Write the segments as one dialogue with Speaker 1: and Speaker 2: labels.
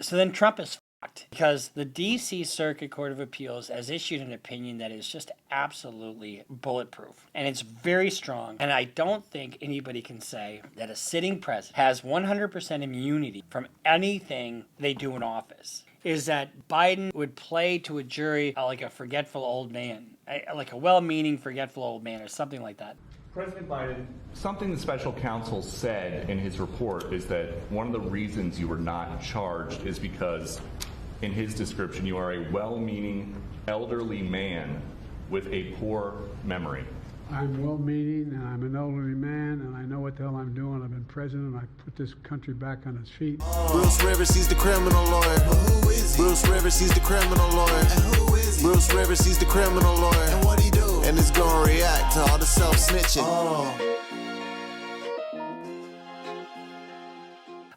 Speaker 1: So then Trump is fucked because the D.C. Circuit Court of Appeals has issued an opinion that is just absolutely bulletproof. And it's very strong. And I don't think anybody can say that a sitting president has 100% immunity from anything they do in office. Is that Biden would play to a jury like a forgetful old man, like a well-meaning forgetful old man or something like that.
Speaker 2: President Biden, something the special counsel said in his report is that one of the reasons you were not charged is because, in his description, you are a well-meaning elderly man with a poor memory.
Speaker 3: I'm well-meaning, and I'm an elderly man, and I know what the hell I'm doing. I've been president, and I put this country back on its feet.
Speaker 4: Bruce Rivers, he's the criminal lawyer. Who is he? Bruce Rivers, he's the criminal lawyer. And who is he? Bruce Rivers, he's the criminal lawyer. And what he do? And it's gonna react to all the self-snitching.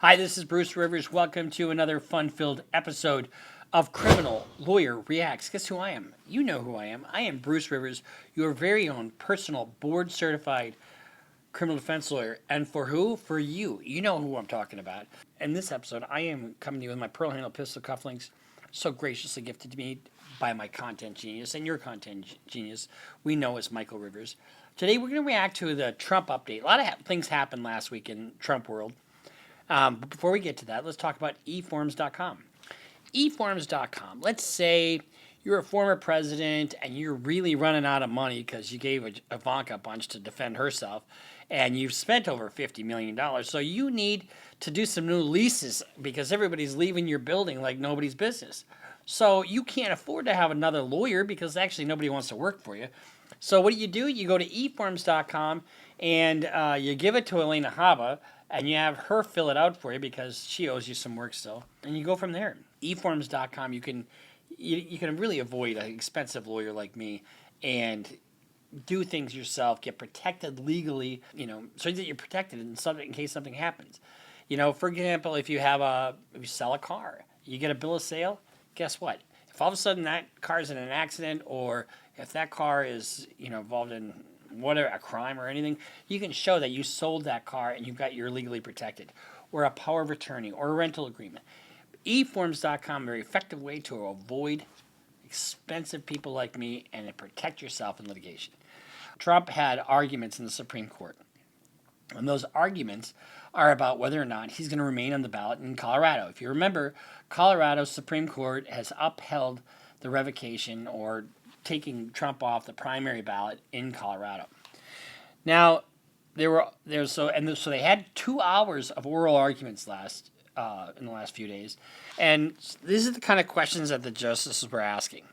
Speaker 1: Hi, this is Bruce Rivers. Welcome to another fun-filled episode of Criminal Lawyer Reacts. Guess who I am? You know who I am. I am Bruce Rivers, your very own personal board-certified criminal defense lawyer. And for who? For you. You know who I'm talking about. In this episode, I am coming to you with my pearl handle pistol cufflinks, so graciously gifted to me by my content genius and your content genius we know as Michael Rivers. Today, we're going to react to the Trump update. A lot of things happened last week in Trump world. But before we get to that, let's talk about eForms.com. eForms.com. Let's say you're a former president and you're really running out of money because you gave Ivanka a bunch to defend herself and you've spent over $50 million. So you need to do some new leases because everybody's leaving your building like nobody's business. So you can't afford to have another lawyer because actually nobody wants to work for you. So what do? You go to eForms.com and you give it to Elena Haba and you have her fill it out for you because she owes you some work still. And you go from there. eForms.com, you can really avoid an expensive lawyer like me and do things yourself, get protected legally, so that you're protected in case something happens. For example, if you sell a car, you get a bill of sale, guess what? If all of a sudden that car's in an accident or if that car is, involved in whatever, a crime or anything, you can show that you sold that car and you're legally protected, or a power of attorney or a rental agreement. eForms.com, a very effective way to avoid expensive people like me and to protect yourself in litigation. Trump had arguments in the Supreme Court, and those arguments are about whether or not he's going to remain on the ballot in Colorado. If you remember, Colorado's Supreme Court has upheld the revocation or taking Trump off the primary ballot in Colorado. Now, so they had 2 hours of oral arguments in the last few days, and these are the kind of questions that the justices were asking.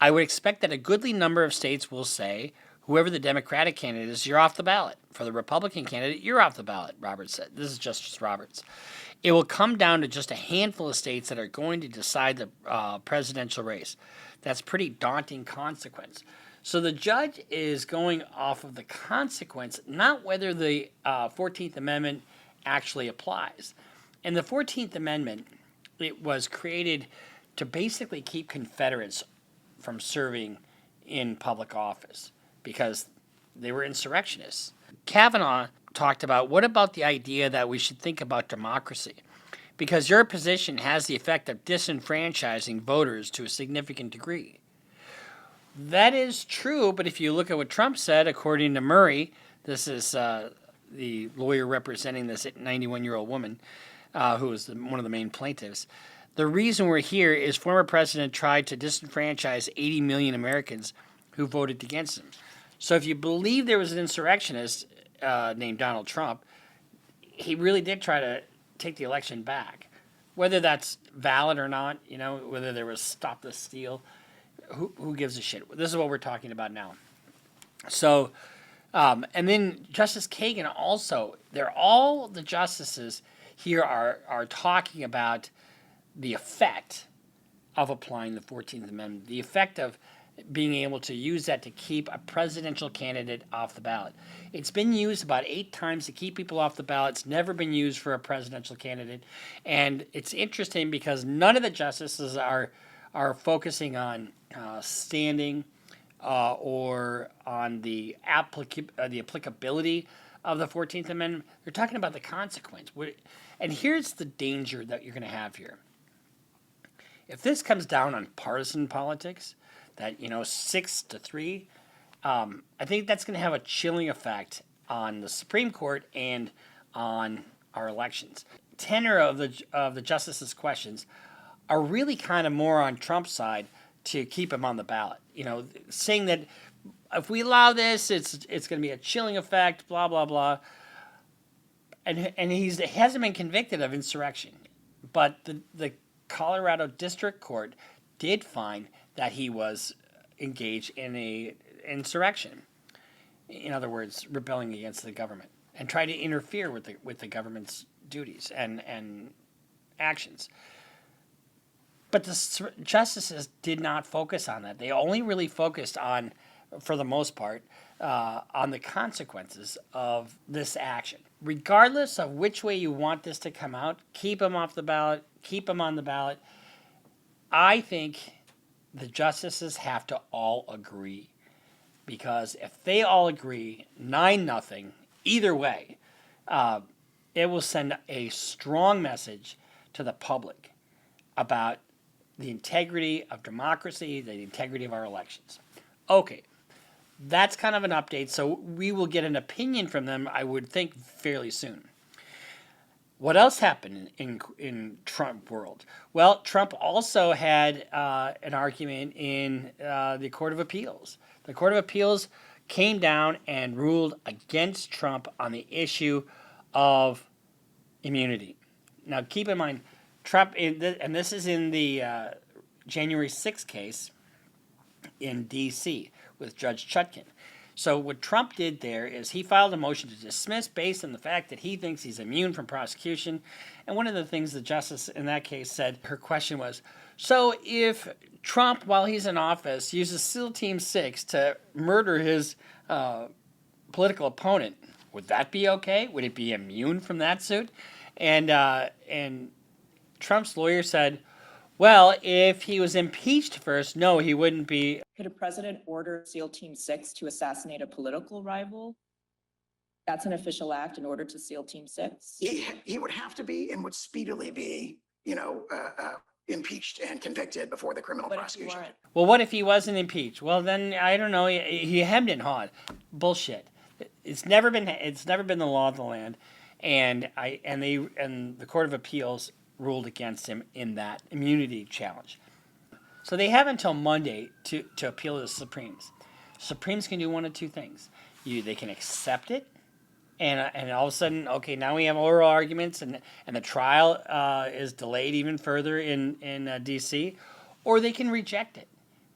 Speaker 1: I would expect that a goodly number of states will say, whoever the Democratic candidate is, you're off the ballot. For the Republican candidate, you're off the ballot, Roberts said. This is Justice Roberts. It will come down to just a handful of states that are going to decide the presidential race. That's pretty daunting consequence. So the judge is going off of the consequence, not whether the 14th Amendment actually applies. And the 14th Amendment, it was created to basically keep Confederates from serving in public office because they were insurrectionists. Kavanaugh talked about, what about the idea that we should think about democracy? Because your position has the effect of disenfranchising voters to a significant degree. That is true, but if you look at what Trump said, according to Murray, this is the lawyer representing this 91-year-old woman, who is one of the main plaintiffs. The reason we're here is former president tried to disenfranchise 80 million Americans who voted against him. So if you believe there was an insurrectionist named Donald Trump, he really did try to take the election back. Whether that's valid or not, whether there was stop the steal, who gives a shit? This is what we're talking about now. So, and then Justice Kagan also, all the justices here are talking about the effect of applying the 14th Amendment, the effect of being able to use that to keep a presidential candidate off the ballot. It's been used about 8 times to keep people off the ballot. It's never been used for a presidential candidate. And it's interesting because none of the justices are focusing on standing or on the applicability of the 14th Amendment. They're talking about the consequence. And here's the danger that you're going to have here. If this comes down on partisan politics, that 6-3, I think that's going to have a chilling effect on the Supreme Court and on our elections. Tenor of the justices' questions are really kind of more on Trump's side to keep him on the ballot. Saying that if we allow this, it's going to be a chilling effect, blah blah blah. And he hasn't been convicted of insurrection, but the Colorado District Court did find that he was engaged in a insurrection. In other words, rebelling against the government and try to interfere with the government's duties and actions. But the justices did not focus on that. They only really focused on, for the most part, on the consequences of this action. Regardless of which way you want this to come out, keep him off the ballot, keep him on the ballot. I think the justices have to all agree. Because if they all agree, 9-0, either way, it will send a strong message to the public about the integrity of democracy, the integrity of our elections. Okay, that's kind of an update, so we will get an opinion from them, I would think, fairly soon. What else happened in Trump world? Well, Trump also had an argument in the Court of Appeals. The Court of Appeals came down and ruled against Trump on the issue of immunity. Now, keep in mind, Trump, and this is in the January 6th case in D.C. with Judge Chutkan. So what Trump did there is he filed a motion to dismiss based on the fact that he thinks he's immune from prosecution. And one of the things the justice in that case said, her question was, so if Trump, while he's in office, uses SEAL Team 6 to murder his political opponent, would that be okay? Would it be immune from that suit? And Trump's lawyer said, well, if he was impeached first, no, he wouldn't be.
Speaker 5: Could a president order SEAL Team 6 to assassinate a political rival? That's an official act in order to SEAL Team 6?
Speaker 6: He would have to be and would speedily be, impeached and convicted before the criminal prosecution.
Speaker 1: Well, what if he wasn't impeached? Well, then I don't know. He hemmed and hawed. Bullshit. It's never been the law of the land, and the Court of Appeals ruled against him in that immunity challenge. So they have until Monday to appeal to the Supremes. Supremes can do one of two things. They can accept it, and all of a sudden, okay, now we have oral arguments, and the trial is delayed even further in D.C., or they can reject it.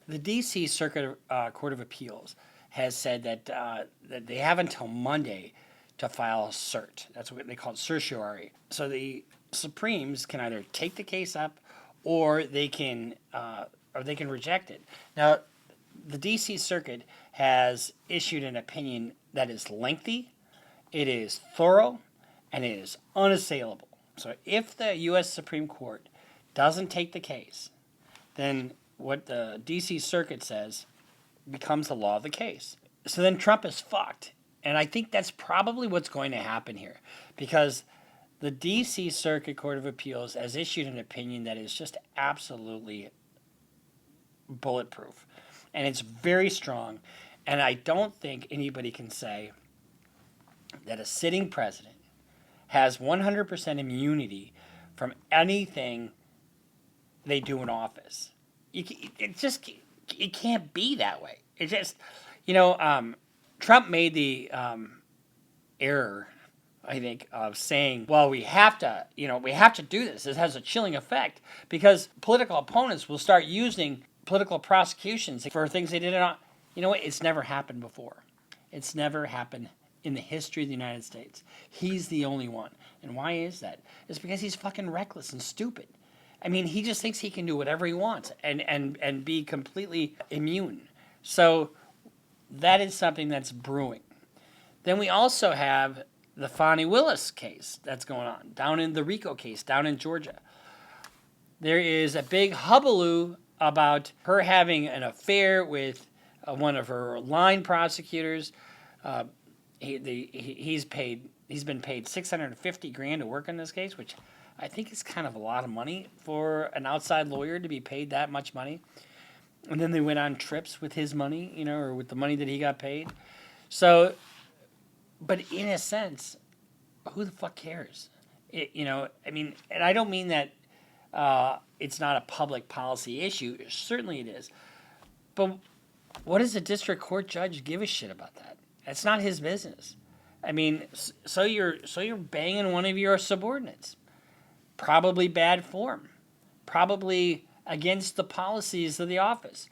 Speaker 1: The D.C. Circuit Court of Appeals has said that they have until Monday to file a cert. That's what they call it, certiorari. So the Supremes can either take the case up, or they can reject it. Now, the D.C. Circuit has issued an opinion that is lengthy, it is thorough, and it is unassailable. So if the U.S. Supreme Court doesn't take the case, then what the D.C. Circuit says becomes the law of the case. So then Trump is fucked. And I think that's probably what's going to happen here, because the D.C. Circuit Court of Appeals has issued an opinion that is just absolutely bulletproof. And it's very strong. And I don't think anybody can say that a sitting president has 100% immunity from anything they do in office. It can't be that way. It just, Trump made the error, I think, of saying, well, we have to do this. This has a chilling effect because political opponents will start using political prosecutions for things they did not. You know what? It's never happened before. It's never happened in the history of the United States. He's the only one. And why is that? It's because he's fucking reckless and stupid. I mean, he just thinks he can do whatever he wants and be completely immune. So that is something that's brewing. Then we also have the Fani Willis case that's going on, down in the RICO case, down in Georgia. There is a big hullabaloo about her having an affair with one of her line prosecutors. He's been paid $650,000 to work on this case, which I think it's kind of a lot of money for an outside lawyer to be paid that much money. And then they went on trips with his money, or with the money that he got paid. So, but in a sense, who the fuck cares? And I don't mean that it's not a public policy issue. Certainly it is. But what does a district court judge give a shit about that? It's not his business. I mean, so you're banging one of your subordinates. Probably bad form. Probably against the policies of the office.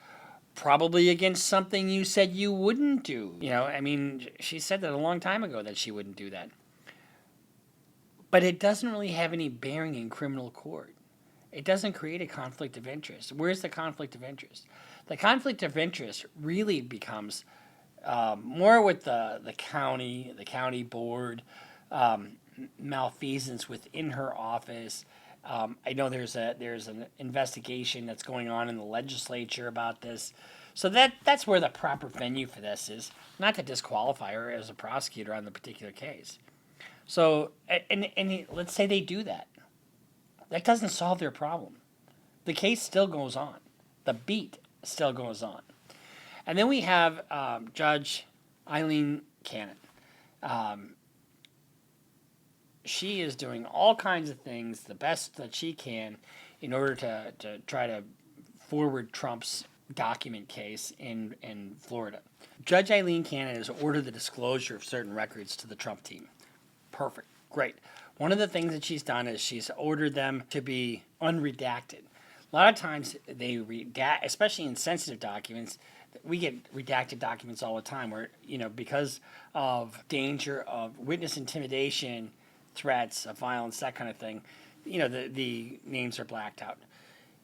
Speaker 1: Probably against something you said you wouldn't do. She said that a long time ago that she wouldn't do that. But it doesn't really have any bearing in criminal court. It doesn't create a conflict of interest. Where's the conflict of interest? The conflict of interest really becomes more with the county board, malfeasance within her office. I know there's an investigation that's going on in the legislature about this. So that's where the proper venue for this is, not to disqualify her as a prosecutor on the particular case. So, and let's say they do that. That doesn't solve their problem. The case still goes on. The beat still goes on. And then we have Judge Eileen Cannon. She is doing all kinds of things, the best that she can, in order to try to forward Trump's document case in Florida. Judge Eileen Cannon has ordered the disclosure of certain records to the Trump team. Perfect. Great. One of the things that she's done is she's ordered them to be unredacted. A lot of times they redact, especially in sensitive documents. We get redacted documents all the time where, because of danger of witness intimidation, threats of violence, that kind of thing, the names are blacked out.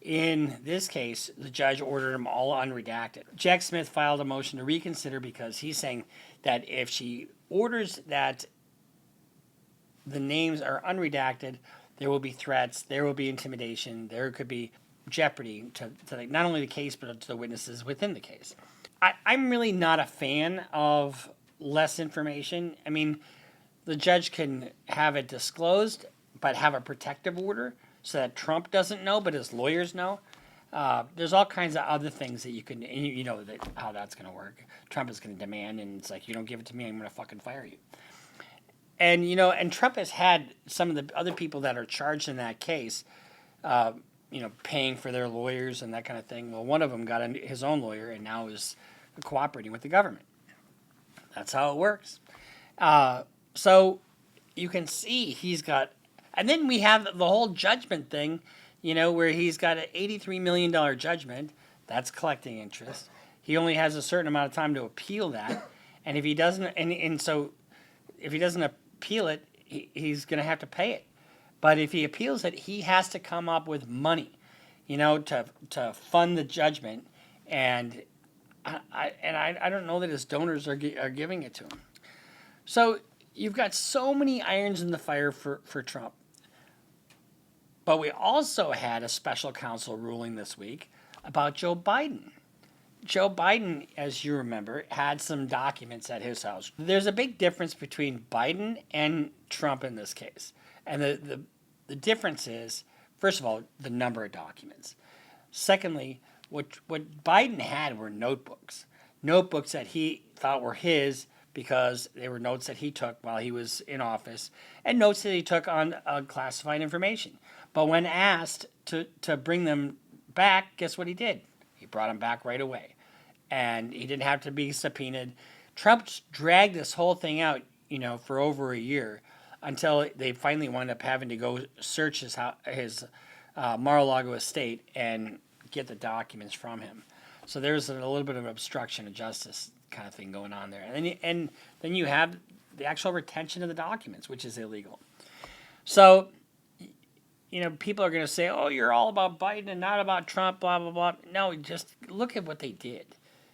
Speaker 1: In this case, the judge ordered them all unredacted. Jack Smith filed a motion to reconsider because he's saying that if she orders that the names are unredacted, there will be threats, there will be intimidation, there could be jeopardy to not only the case, but to the witnesses within the case. I'm really not a fan of less information. I mean, the judge can have it disclosed, but have a protective order so that Trump doesn't know, but his lawyers know. There's all kinds of other things that you can, and you know that how that's going to work. Trump is going to demand, and it's like, you don't give it to me, I'm going to fucking fire you. And, and Trump has had some of the other people that are charged in that case, paying for their lawyers and that kind of thing. Well, one of them got his own lawyer and now is cooperating with the government. That's how it works. So you can see he's got, and then we have the whole judgment thing, where he's got an $83 million judgment. That's collecting interest. He only has a certain amount of time to appeal that. And if he doesn't, and so if he doesn't appeal it, he's going to have to pay it. But if he appeals it, he has to come up with money, to fund the judgment. And I don't know that his donors are giving it to him. So you've got so many irons in the fire for Trump. But we also had a special counsel ruling this week about Joe Biden. Joe Biden, as you remember, had some documents at his house. There's a big difference between Biden and Trump in this case. And the difference is, first of all, the number of documents. Secondly, what Biden had were notebooks. Notebooks that he thought were his because they were notes that he took while he was in office and notes that he took on classified information. But when asked to bring them back, guess what he did? He brought them back right away. And he didn't have to be subpoenaed. Trump dragged this whole thing out, for over a year until they finally wound up having to go search his Mar-a-Lago estate and get the documents from him. So there's a little bit of obstruction of justice kind of thing going on there. And then you have the actual retention of the documents, which is illegal. So, people are going to say, oh, you're all about Biden and not about Trump, blah, blah, blah. No, just look at what they did.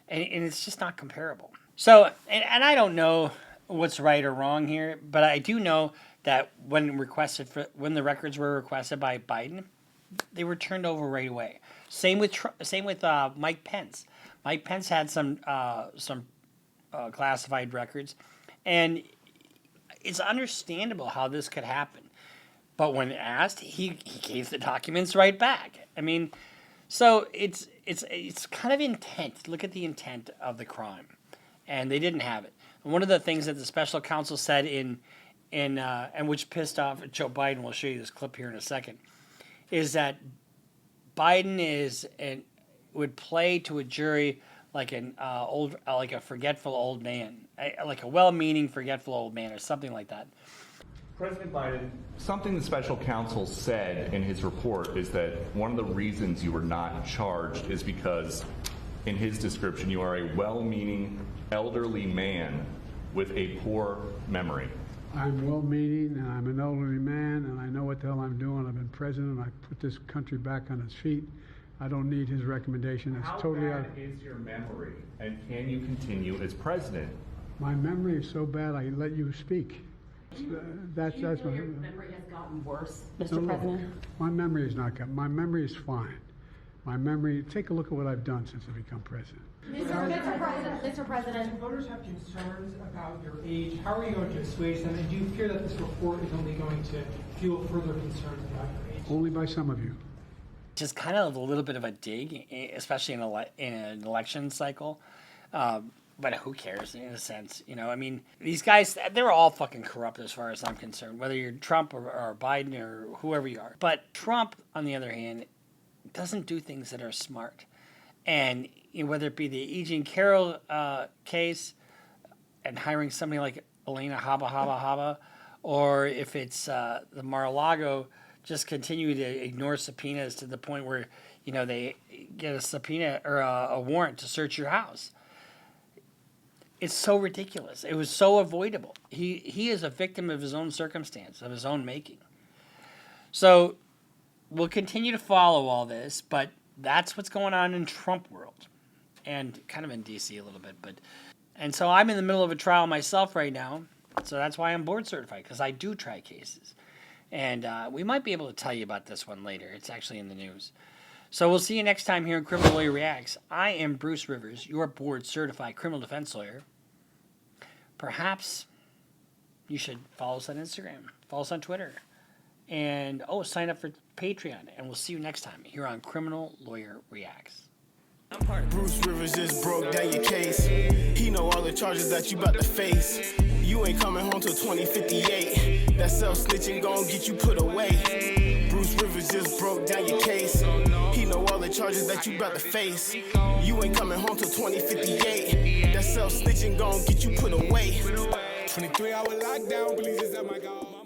Speaker 1: And it's just not comparable. So, and I don't know what's right or wrong here, but I do know that when the records were requested by Biden, they were turned over right away. Same with Mike Pence. Mike Pence had some classified records, and it's understandable how this could happen. But when asked, he gave the documents right back. I mean, so it's kind of intent. Look at the intent of the crime, and they didn't have it. And one of the things that the special counsel said and which pissed off Joe Biden, we'll show you this clip here in a second, is that Biden would play to a jury like a forgetful old man, like a well-meaning forgetful old man, or something like that.
Speaker 2: President Biden, something the special counsel said in his report is that one of the reasons you were not charged is because, in his description, you are a well-meaning elderly man with a poor memory.
Speaker 3: I'm well-meaning, and I'm an elderly man, and I know what the hell I'm doing. I've been president. I put this country back on its feet. I don't need his recommendation. It's totally
Speaker 2: How bad is your memory, and can you continue as president?
Speaker 3: My memory is so bad, I let you speak. That's
Speaker 7: Do you
Speaker 3: my
Speaker 7: feel your memory has gotten worse, Mr.
Speaker 3: No,
Speaker 7: President?
Speaker 3: my memory is not good. My memory is fine. My memory, take a look at what I've done since I've become president.
Speaker 7: Mr. President.
Speaker 8: If voters have concerns about your age, how are you going to assuage them? And do you fear that this report is only going to fuel further concerns about your age?
Speaker 3: Only by some of you.
Speaker 1: Just kind of a little bit of a dig, especially in an election cycle. But who cares in a sense? You know, I mean, these guys, they're all fucking corrupt as far as I'm concerned, whether you're Trump or Biden or whoever you are. But Trump, on the other hand, doesn't do things that are smart. And whether it be the E. Jean Carroll case and hiring somebody like Elena Haba, or if it's the Mar-a-Lago, just continue to ignore subpoenas to the point where, they get a subpoena or a warrant to search your house. It's so ridiculous. It was so avoidable. He is a victim of his own circumstance, of his own making. So we'll continue to follow all this, but that's what's going on in Trump world and kind of in D.C. a little bit. And so I'm in the middle of a trial myself right now, so that's why I'm board certified, because I do try cases. And we might be able to tell you about this one later. It's actually in the news. So we'll see you next time here in Criminal Lawyer Reacts. I am Bruce Rivers, your board certified criminal defense lawyer. Perhaps you should follow us on Instagram, follow us on Twitter, and sign up for Patreon. And we'll see you next time here on Criminal Lawyer Reacts.
Speaker 4: Bruce Rivers just broke down your case. He know all the charges that you about to face. You ain't coming home till 2058. That self-snitching gon' get you put away. Bruce Rivers just broke down your case. He know all the charges that you about to face. You ain't coming home till 2058. That self-snitching gon' get you put away. 23-hour lockdown, please, is that my God?